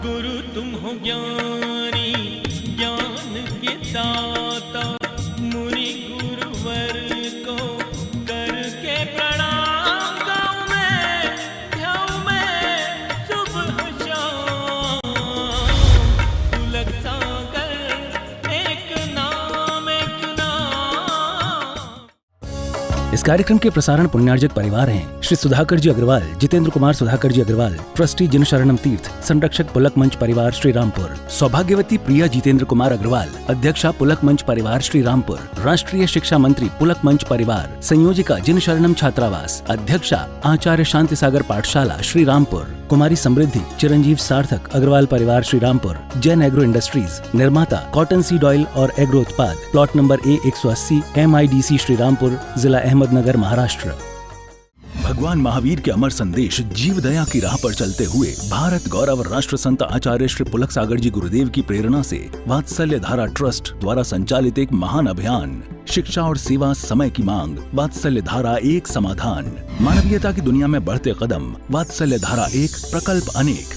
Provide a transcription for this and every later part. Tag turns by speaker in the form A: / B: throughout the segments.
A: गुरु तुम हो ज्ञानी ज्ञान के दाता, मुनि गुरुवर को करके प्रणाम गाऊं मैं, ध्याऊं मैं सुबह शाम। पुलक सागर एक नाम एक नाम।
B: इस कार्यक्रम के प्रसारण पुण्यार्जक परिवार हैं श्री सुधाकर जी अग्रवाल, जितेंद्र कुमार सुधाकर जी अग्रवाल, ट्रस्टी जिन शरणम तीर्थ, संरक्षक पुलक मंच परिवार श्री रामपुर, सौभाग्यवती प्रिया जितेंद्र कुमार अग्रवाल, अध्यक्षा पुलक मंच परिवार श्री रामपुर, राष्ट्रीय शिक्षा मंत्री पुलक मंच परिवार, संयोजिका जिन शरणम छात्रावास, अध्यक्षा आचार्य शांति सागर पाठशाला श्री रामपुर, कुमारी समृद्धि चिरंजीव सार्थक अग्रवाल परिवार श्री रामपुर, जैन एग्रो इंडस्ट्रीज, निर्माता कॉटन सीड ऑयल और एग्रो उत्पाद, plot number A180 MIDC Shri Rampur, जिला अहमदनगर, महाराष्ट्र। भगवान महावीर के अमर संदेश जीव दया की राह पर चलते हुए भारत गौरव राष्ट्र संत आचार्य श्री पुलक सागर जी गुरुदेव की प्रेरणा से वात्सल्य धारा ट्रस्ट द्वारा संचालित एक महान अभियान, शिक्षा और सेवा समय की मांग, वात्सल्य धारा एक समाधान, मानवीयता की दुनिया में बढ़ते कदम, वात्सल्य धारा एक प्रकल्प अनेक,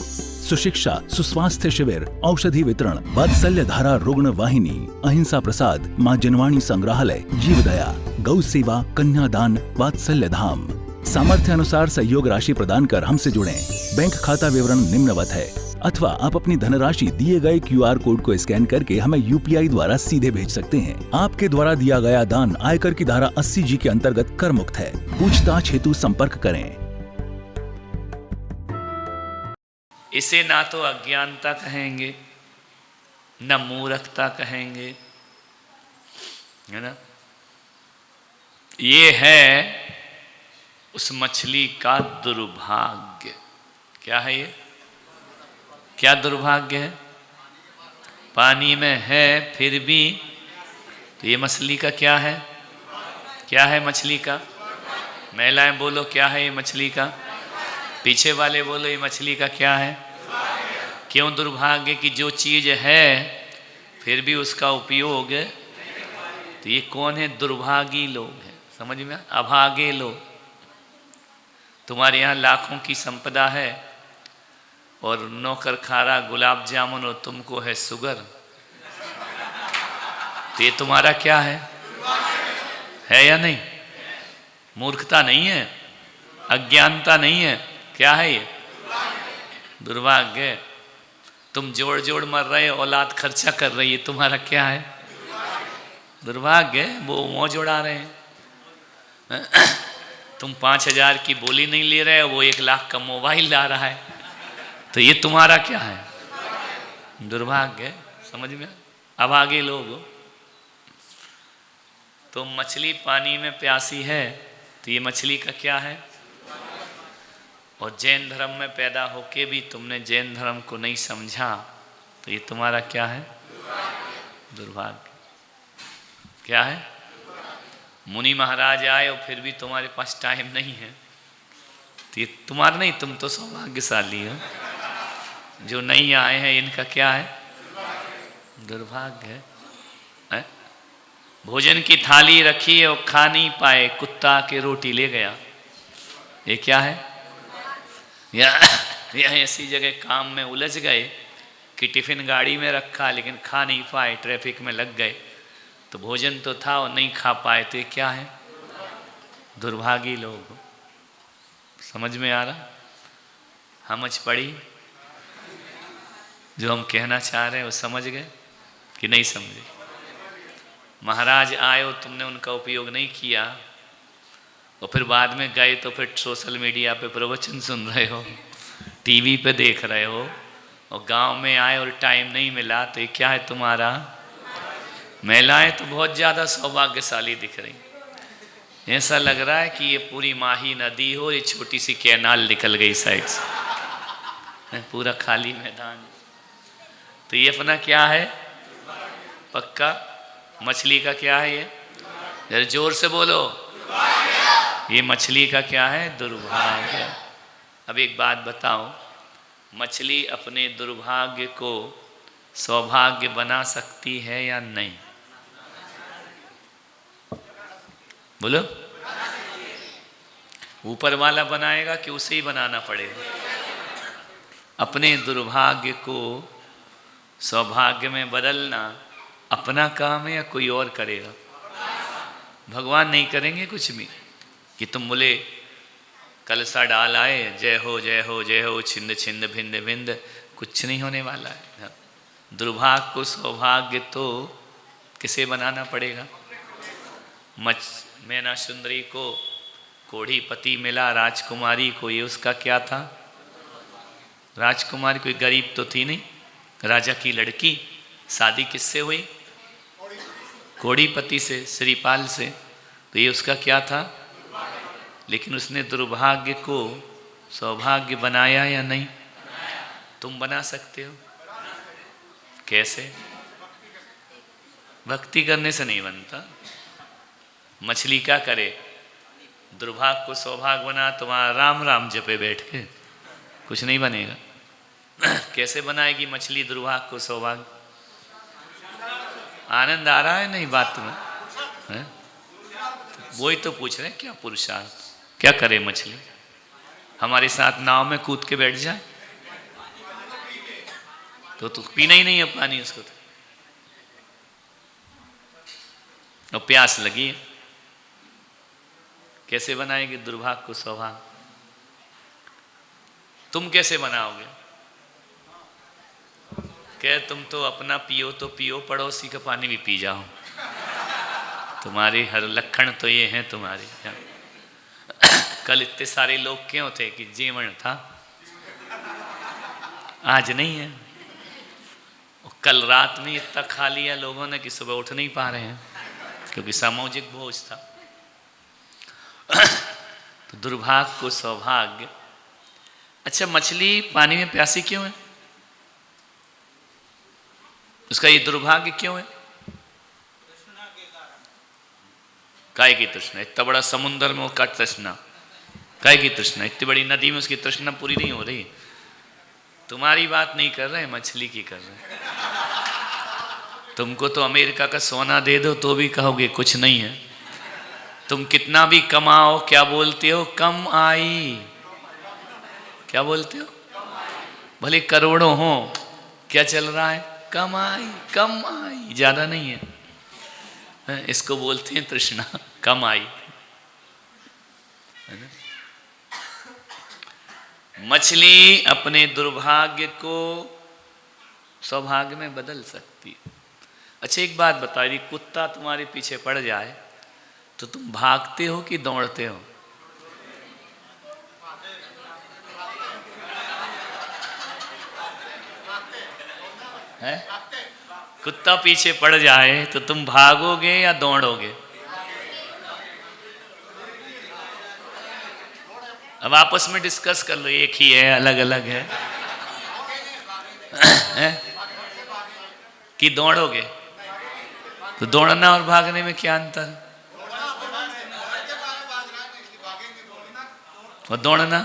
B: सुशिक्षा सुस्वास्थ्य शिविर, औषधि वितरण, वात्सल्य धारा रुग्ण वाहिनी, अहिंसा प्रसाद, माँ जनवाणी संग्रहालय, जीव दया, गौ सेवा, कन्यादान, वात्सल्य धाम। सामर्थ्य अनुसार सहयोग राशि प्रदान कर हमसे जुड़ें। बैंक खाता विवरण निम्नवत है, अथवा आप अपनी धनराशि दिए गए QR कोड को स्कैन करके हमें UPI द्वारा सीधे भेज सकते हैं। आपके द्वारा दिया गया दान आयकर की धारा 80G के अंतर्गत कर मुक्त है। पूछताछ हेतु संपर्क करें।
C: इसे ना तो अज्ञानता कहेंगे, न मूर्खता कहेंगे, है ना। ये है उस मछली का दुर्भाग्य। क्या है ये? क्या दुर्भाग्य है? पानी में है फिर भी, तो ये मछली का क्या है? क्या है मछली का? महिलाएं बोलो क्या है ये मछली का? पीछे वाले बोलो ये मछली का क्या है? क्यों दुर्भाग्य की जो चीज है फिर भी उसका उपयोग, तो ये कौन है? दुर्भागी लोग हैं। समझ में? अभागे लोग। तुम्हारे यहाँ लाखों की संपदा है और नौकर खारा गुलाब जामुन और तुमको है शुगर, तो ये तुम्हारा क्या है या नहीं? मूर्खता नहीं है, अज्ञानता नहीं है, क्या है ये? दुर्भाग्य। तुम जोड़ जोड़ मर रहे, औलाद खर्चा कर रही है, तुम्हारा क्या है? दुर्भाग्य। वो जोड़ा रहे हैं। तुम 5,000 की बोली नहीं ले रहे, वो 1 लाख का मोबाइल ला रहा है, तो ये तुम्हारा क्या है? दुर्भाग्य। समझ में? अब आगे लोग, तो मछली पानी में प्यासी है, तो ये मछली का क्या है? और जैन धर्म में पैदा होके भी तुमने जैन धर्म को नहीं समझा, तो ये तुम्हारा क्या है? दुर्भाग्य। क्या है? मुनि महाराज आए और फिर भी तुम्हारे पास टाइम नहीं है, तो ये तुम्हारा नहीं, तुम तो सौभाग्यशाली हो। जो नहीं आए हैं इनका क्या है? दुर्भाग्य है। भोजन की थाली रखी और खा नहीं पाए, कुत्ता के रोटी ले गया, ये क्या है? या ऐसी जगह काम में उलझ गए कि टिफिन गाड़ी में रखा लेकिन खा नहीं पाए, ट्रैफिक में लग गए, तो भोजन तो था और नहीं खा पाए, तो ये क्या है? दुर्भागी लोग। समझ में आ रहा? समझ पड़ी? जो हम कहना चाह रहे हैं वो समझ गए कि नहीं समझे? महाराज आए और तुमने उनका उपयोग नहीं किया, और फिर बाद में गए तो फिर सोशल मीडिया पे प्रवचन सुन रहे हो, टीवी पे देख रहे हो, और गांव में आए और टाइम नहीं मिला, तो ये क्या है तुम्हारा? महिलाएं तो बहुत ज़्यादा सौभाग्यशाली दिख रही, ऐसा लग रहा है कि ये पूरी माही नदी हो, ये छोटी सी कैनाल निकल गई साइड से, पूरा खाली मैदान। तो ये अपना क्या है? पक्का मछली का क्या है? ये जरा जोर से बोलो, ये मछली का क्या है? दुर्भाग्य। अब एक बात बताओ, मछली अपने दुर्भाग्य को सौभाग्य बना सकती है या नहीं? बोलो। ऊपर वाला बनाएगा कि उसे ही बनाना पड़ेगा? अपने दुर्भाग्य को सौभाग्य में बदलना अपना काम है या कोई और करेगा? भगवान नहीं करेंगे कुछ भी कि तुम बोले कलसा डाल आए जय हो जय हो जय हो छिंद छिंद भिंद भिंद, कुछ नहीं होने वाला है। दुर्भाग्य को सौभाग्य तो किसे बनाना पड़ेगा? मैना सुंदरी को कोढ़ी पति मिला राजकुमारी को, ये उसका क्या था? राजकुमारी कोई गरीब तो थी नहीं, राजा की लड़की, शादी किससे हुई? कोढ़ी पति से, श्रीपाल से, तो ये उसका क्या था? लेकिन उसने दुर्भाग्य को सौभाग्य बनाया या नहीं? तुम बना सकते हो? कैसे? भक्ति करने से नहीं बनता। मछली क्या करे? दुर्भाग्य को सौभाग्य बना, तुम्हारा राम राम जपे बैठ के, कुछ नहीं बनेगा। कैसे बनाएगी मछली दुर्भाग्य को सौभाग्य? आनंद आ रहा है नहीं बात में? है? वही तो पूछ रहे हैं, क्या पुरुषार्थ, क्या करे मछली? हमारे साथ नाव में कूद के बैठ जाए तो पीना ही नहीं है पानी उसको तो। और प्यास लगी है, कैसे बनाएगी दुर्भाग्य को सौभाग्य? तुम कैसे बनाओगे? क्या तुम तो अपना पियो तो पियो, पड़ोसी का पानी भी पी जाओ। तुम्हारे हर लक्षण तो ये हैं तुम्हारे। कल इतने सारे लोग क्यों थे कि जीवन था, आज नहीं है। कल रात में इतना खा लिया लोगों ने कि सुबह उठ नहीं पा रहे हैं, क्योंकि सामूहिक भोज था। तो दुर्भाग्य को सौभाग्य। अच्छा, मछली पानी में प्यासी क्यों है? उसका ये दुर्भाग्य क्यों है? काय की तृष्णा? इतना बड़ा समुद्र में उसका तृष्णा, काय की तृष्णा? इतनी बड़ी नदी में उसकी तृष्णा पूरी नहीं हो रही। तुम्हारी बात नहीं कर रहे, मछली की कर रहे। तुमको तो अमेरिका का सोना दे दो तो भी कहोगे कुछ नहीं है। तुम कितना भी कमाओ, क्या बोलते हो? कम आई। क्या बोलते हो? भले करोड़ों हो, क्या चल रहा है? कम आई, कम आई, ज्यादा नहीं है। इसको बोलते हैं तृष्णा, कम आई। है ना? मछली अपने दुर्भाग्य को सौभाग्य में बदल सकती है। अच्छा, एक बात बता रही, कुत्ता तुम्हारे पीछे पड़ जाए तो तुम भागते हो कि दौड़ते हो? है? कुत्ता पीछे पड़ जाए तो तुम भागोगे या दौड़ोगे? अब आपस में डिस्कस कर लो, एक ही है, अलग अलग है, है? कि दौड़ोगे? तो दौड़ना और भागने में क्या अंतर? और दौड़ना?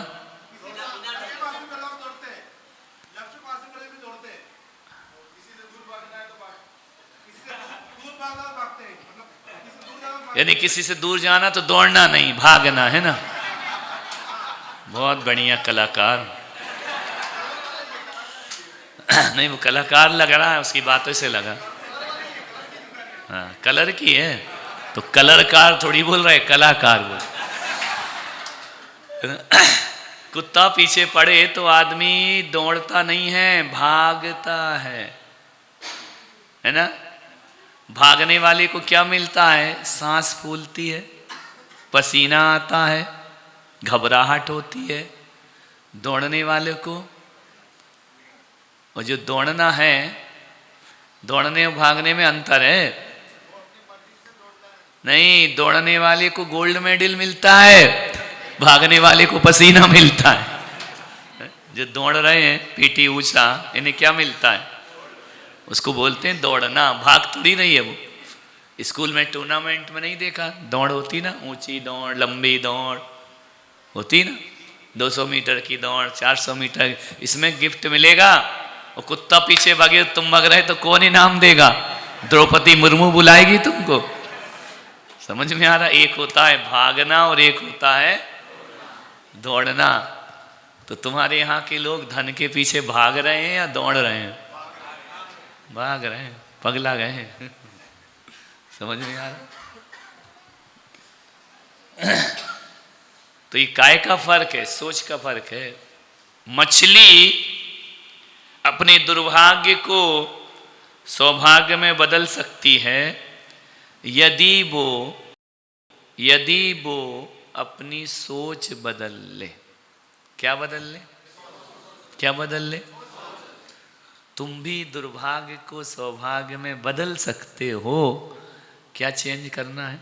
C: यानी किसी से दूर जाना तो दौड़ना नहीं, भागना, है ना? बहुत बढ़िया कलाकार। नहीं, वो कलाकार लग रहा है, उसकी बातों से लगा। हाँ, कलर की है तो कलरकार थोड़ी बोल रहे, कलाकार बोल। कुत्ता पीछे पड़े तो आदमी दौड़ता नहीं है, भागता है ना? भागने वाले को क्या मिलता है? सांस फूलती है, पसीना आता है, घबराहट होती है। दौड़ने वाले को, और जो दौड़ना है, दौड़ने और भागने में अंतर है। नहीं, दौड़ने वाले को गोल्ड मेडल मिलता है, भागने वाले को पसीना मिलता है। जो दौड़ रहे हैं, पीटी ऊषा, इन्हें क्या मिलता है? उसको बोलते हैं दौड़ना, भाग थोड़ी नहीं है वो। स्कूल में टूर्नामेंट में नहीं देखा, दौड़ होती ना, ऊंची दौड़, लंबी दौड़ होती ना, 200 मीटर की दौड़, 400 मीटर, इसमें गिफ्ट मिलेगा। और कुत्ता पीछे भागे, तुम भाग रहे तो कौन इनाम देगा? द्रौपदी मुर्मू बुलाएगी तुमको। समझ में आ रहा? एक होता है भागना और एक होता है दौड़ना। तो तुम्हारे यहाँ के लोग धन के पीछे भाग रहे हैं या दौड़ रहे हैं? भाग रहे हैं, पगला गए हैं। समझ में आ रहा? तो ये काय का फर्क है, सोच का फर्क है। मछली अपने दुर्भाग्य को सौभाग्य में बदल सकती है यदि वो अपनी सोच बदल ले। क्या बदल ले? क्या बदल ले? तुम भी दुर्भाग्य को सौभाग्य में बदल सकते हो। क्या चेंज करना है?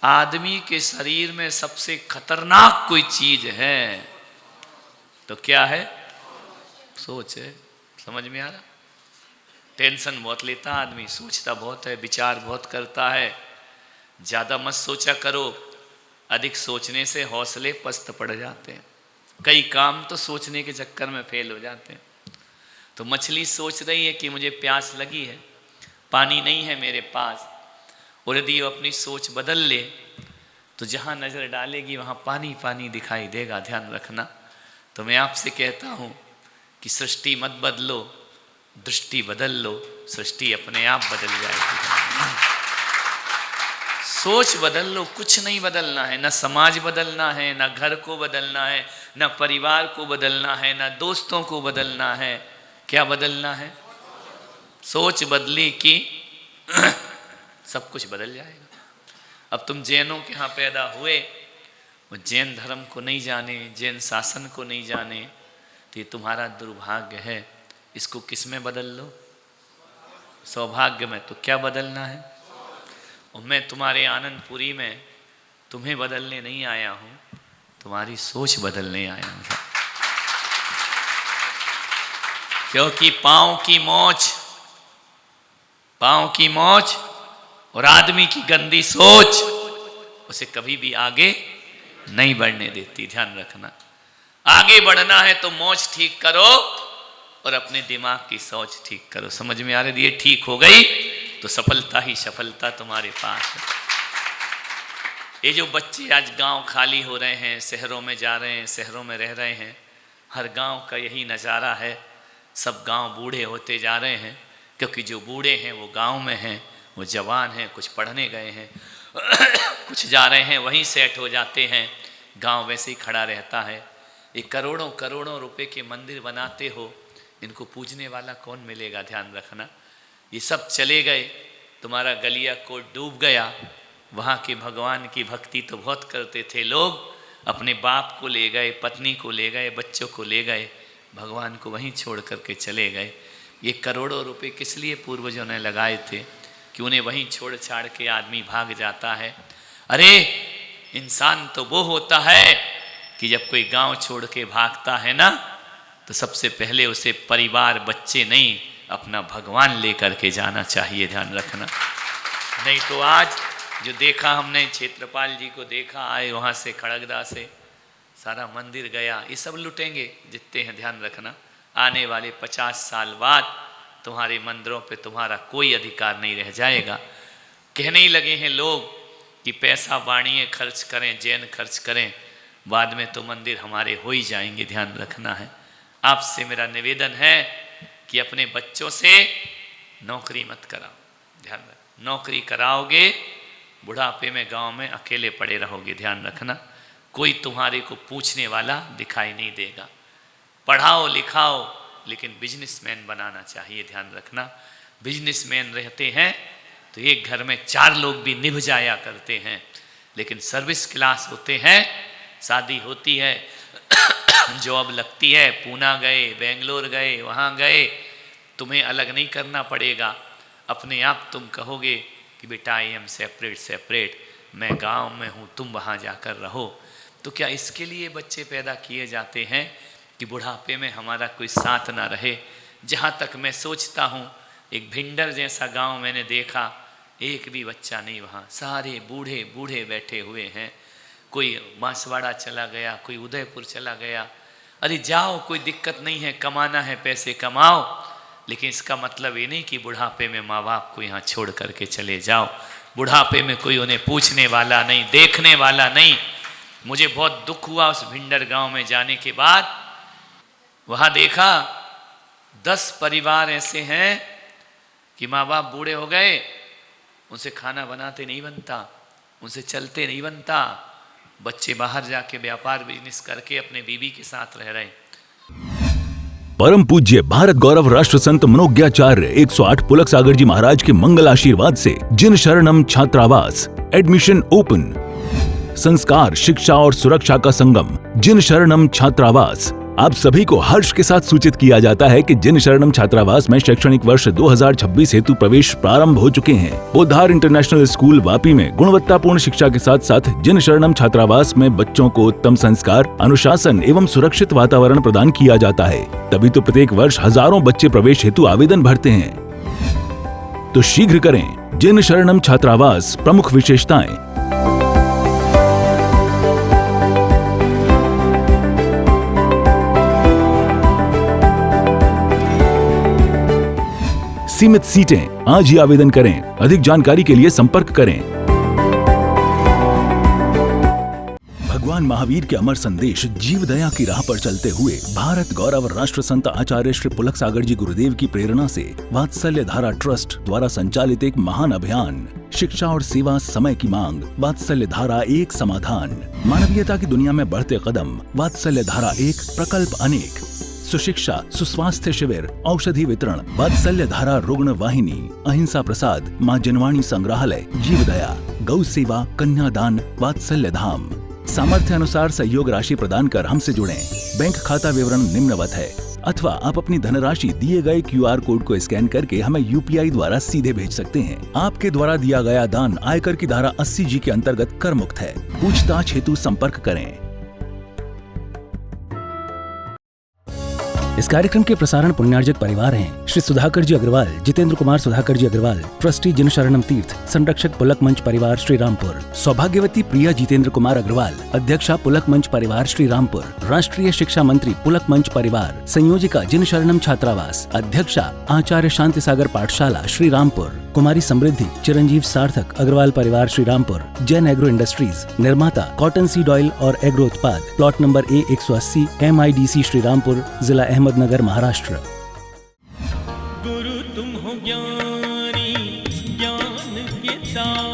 C: आदमी के शरीर में सबसे खतरनाक कोई चीज है तो क्या है? सोच है। समझ में आ रहा? टेंशन बहुत लेता आदमी, सोचता बहुत है, विचार बहुत करता है। ज्यादा मत सोचा करो, अधिक सोचने से हौसले पस्त पड़ जाते हैं। कई काम तो सोचने के चक्कर में फेल हो जाते हैं। तो मछली सोच रही है कि मुझे प्यास लगी है, पानी नहीं है मेरे पास, और यदि वो अपनी सोच बदल ले तो जहाँ नज़र डालेगी वहाँ पानी पानी दिखाई देगा। ध्यान रखना। तो मैं आपसे कहता हूँ कि सृष्टि मत बदलो, दृष्टि बदल लो, सृष्टि अपने आप बदल जाएगी। सोच बदल लो, कुछ नहीं बदलना है। ना समाज बदलना है, ना घर को बदलना है, ना परिवार को बदलना है, ना दोस्तों को बदलना है। क्या बदलना है? सोच बदली कि सब कुछ बदल जाएगा। अब तुम जैनों के यहाँ पैदा हुए, वो जैन धर्म को नहीं जाने, जैन शासन को नहीं जाने, तो ये तुम्हारा दुर्भाग्य है। इसको किस में बदल लो? सौभाग्य में। तो क्या बदलना है? और मैं तुम्हारे आनंदपुरी में तुम्हें बदलने नहीं आया हूँ, तुम्हारी सोच बदलने आया हूँ। क्योंकि पाँव की मोच और आदमी की गंदी सोच उसे कभी भी आगे नहीं बढ़ने देती। ध्यान रखना। आगे बढ़ना है तो मोच ठीक करो और अपने दिमाग की सोच ठीक करो। समझ में आ रही? ये ठीक हो गई तो सफलता ही सफलता तुम्हारे पास है। ये जो बच्चे आज गांव खाली हो रहे हैं, शहरों में जा रहे हैं, शहरों में रह रहे हैं, हर गांव का यही नज़ारा है। सब गांव बूढ़े होते जा रहे हैं, क्योंकि जो बूढ़े हैं वो गांव में हैं, वो जवान हैं, कुछ पढ़ने गए हैं, कुछ जा रहे हैं वहीं सेट हो जाते हैं, गांव वैसे ही खड़ा रहता है। ये करोड़ों करोड़ों रुपए के मंदिर बनाते हो, इनको पूजने वाला कौन मिलेगा? ध्यान रखना। ये सब चले गए, तुम्हारा गलिया कोट डूब गया। वहाँ के भगवान की भक्ति तो बहुत करते थे लोग, अपने बाप को ले गए, पत्नी को ले गए, बच्चों को ले गए, भगवान को वहीं छोड़ करके चले गए। ये करोड़ों रुपए किस लिए पूर्वजों ने लगाए थे कि उन्हें वहीं छोड़ छाड़ के आदमी भाग जाता है? अरे इंसान तो वो होता है कि जब कोई गांव छोड़ के भागता है ना, तो सबसे पहले उसे परिवार, बच्चे नहीं, अपना भगवान लेकर के जाना चाहिए। ध्यान रखना। नहीं तो आज जो देखा हमने, क्षेत्रपाल जी को देखा, आए वहाँ से खड़गदा से, सारा मंदिर गया। ये सब लुटेंगे जितने हैं। ध्यान रखना। आने वाले 50 साल बाद तुम्हारे मंदिरों पे तुम्हारा कोई अधिकार नहीं रह जाएगा। कहने ही लगे हैं लोग कि पैसा बाणिए खर्च करें, जैन खर्च करें, बाद में तो मंदिर हमारे हो ही जाएंगे। ध्यान रखना है। आपसे मेरा निवेदन है कि अपने बच्चों से नौकरी मत कराओ। ध्यान रख, नौकरी कराओगे बुढ़ापे में गांव में अकेले पड़े रहोगे। ध्यान रखना। कोई तुम्हारे को पूछने वाला दिखाई नहीं देगा। पढ़ाओ लिखाओ, लेकिन बिजनेसमैन बनाना चाहिए। ध्यान रखना। बिजनेसमैन रहते हैं तो एक घर में 4 लोग भी निभ जाया करते हैं, लेकिन सर्विस क्लास होते हैं, शादी होती है, जॉब लगती है, पूना गए, बेंगलोर गए, वहाँ गए, तुम्हें अलग नहीं करना पड़ेगा। अपने आप तुम कहोगे कि बेटा आई एम सेपरेट, मैं गांव में हूँ, तुम वहाँ जाकर रहो। तो क्या इसके लिए बच्चे पैदा किए जाते हैं कि बुढ़ापे में हमारा कोई साथ ना रहे? जहाँ तक मैं सोचता हूँ, एक भिंडर जैसा गांव मैंने देखा, एक भी बच्चा नहीं वहाँ, सारे बूढ़े बूढ़े बैठे हुए हैं। कोई बांसवाड़ा चला गया, कोई उदयपुर चला गया। अरे जाओ, कोई दिक्कत नहीं है, कमाना है पैसे कमाओ, लेकिन इसका मतलब ये नहीं कि बुढ़ापे में माँ बाप को यहाँ छोड़ करके चले जाओ। बुढ़ापे में कोई उन्हें पूछने वाला नहीं, देखने वाला नहीं। मुझे बहुत दुख हुआ उस भिंडर गांव में जाने के बाद। वहां देखा 10 परिवार ऐसे हैं कि माँ बाप बूढ़े हो गए, उनसे खाना बनाते नहीं बनता, उनसे चलते नहीं बनता, बच्चे बाहर जाके व्यापार बिजनेस करके अपने बीवी के साथ रह रहे।
B: परम पूज्य भारत गौरव राष्ट्र संत मनोज्ञाचार्य 108 पुलक सागर जी महाराज के मंगल आशीर्वाद से जिन शरणम छात्रावास एडमिशन ओपन। संस्कार, शिक्षा और सुरक्षा का संगम जिन शरणम छात्रावास। आप सभी को हर्ष के साथ सूचित किया जाता है कि जिन शरणम छात्रावास में शैक्षणिक वर्ष 2026 हेतु प्रवेश प्रारंभ हो चुके हैं। बोधार इंटरनेशनल स्कूल वापी में गुणवत्तापूर्ण शिक्षा के साथ साथ जिन शरणम छात्रावास में बच्चों को उत्तम संस्कार, अनुशासन एवं सुरक्षित वातावरण प्रदान किया जाता है। तभी तो प्रत्येक वर्ष हजारों बच्चे प्रवेश हेतु आवेदन भरते हैं। तो शीघ्र करें। जिन शरणम छात्रावास, प्रमुख विशेषताएं। सीमित सीटें। आज ही आवेदन करें। अधिक जानकारी के लिए संपर्क करें। भगवान महावीर के अमर संदेश जीव दया की राह पर चलते हुए भारत गौरव राष्ट्र संत आचार्य श्री पुलक सागर जी गुरुदेव की प्रेरणा से वात्सल्य धारा ट्रस्ट द्वारा संचालित एक महान अभियान, शिक्षा और सेवा समय की मांग, वात्सल्य धारा एक समाधान। मानवीयता की दुनिया में बढ़ते कदम, वात्सल्य धारा एक प्रकल्प अनेक। सुशिक्षा, सुस्वास्थ्य शिविर, औषधि वितरण, वात्सल्य धारा रुग्ण वाहिनी, अहिंसा प्रसाद, माँ जनवाणी संग्रहालय, जीव दया, गौ सेवा, कन्यादान, वात्सल्य धाम। सामर्थ्य अनुसार सहयोग राशि प्रदान कर हमसे जुड़ें। बैंक खाता विवरण निम्नवत है, अथवा आप अपनी धनराशि दिए गए QR कोड को स्कैन करके हमें UPI द्वारा सीधे भेज सकते हैं। आपके द्वारा दिया गया दान आयकर की धारा 80G के अंतर्गत कर मुक्त है। पूछताछ हेतु संपर्क करें। इस कार्यक्रम के प्रसारण पुण्यार्जक परिवार हैं श्री सुधाकर जी अग्रवाल, जितेंद्र कुमार सुधाकर जी अग्रवाल, ट्रस्टी जिन शरणम तीर्थ, संरक्षक पुलक मंच परिवार श्री रामपुर, सौभाग्यवती प्रिया जितेंद्र कुमार अग्रवाल, अध्यक्षा पुलक मंच परिवार श्री रामपुर, राष्ट्रीय शिक्षा मंत्री पुलक मंच परिवार, संयोजिका जिन शरणम छात्रावास, अध्यक्षा आचार्य शांति सागर पाठशाला श्री रामपुर, कुमारी समृद्धि चिरंजीव सार्थक अग्रवाल परिवार श्री रामपुर, जैन एग्रो इंडस्ट्रीज, निर्माता कॉटन सीड ऑयल और एग्रो उत्पाद, plot number A180 MIDC Shri Rampur, जिला अहमदनगर, महाराष्ट्र।
A: गुरु तुम हो ज्ञानी, ज्ञान के दाता।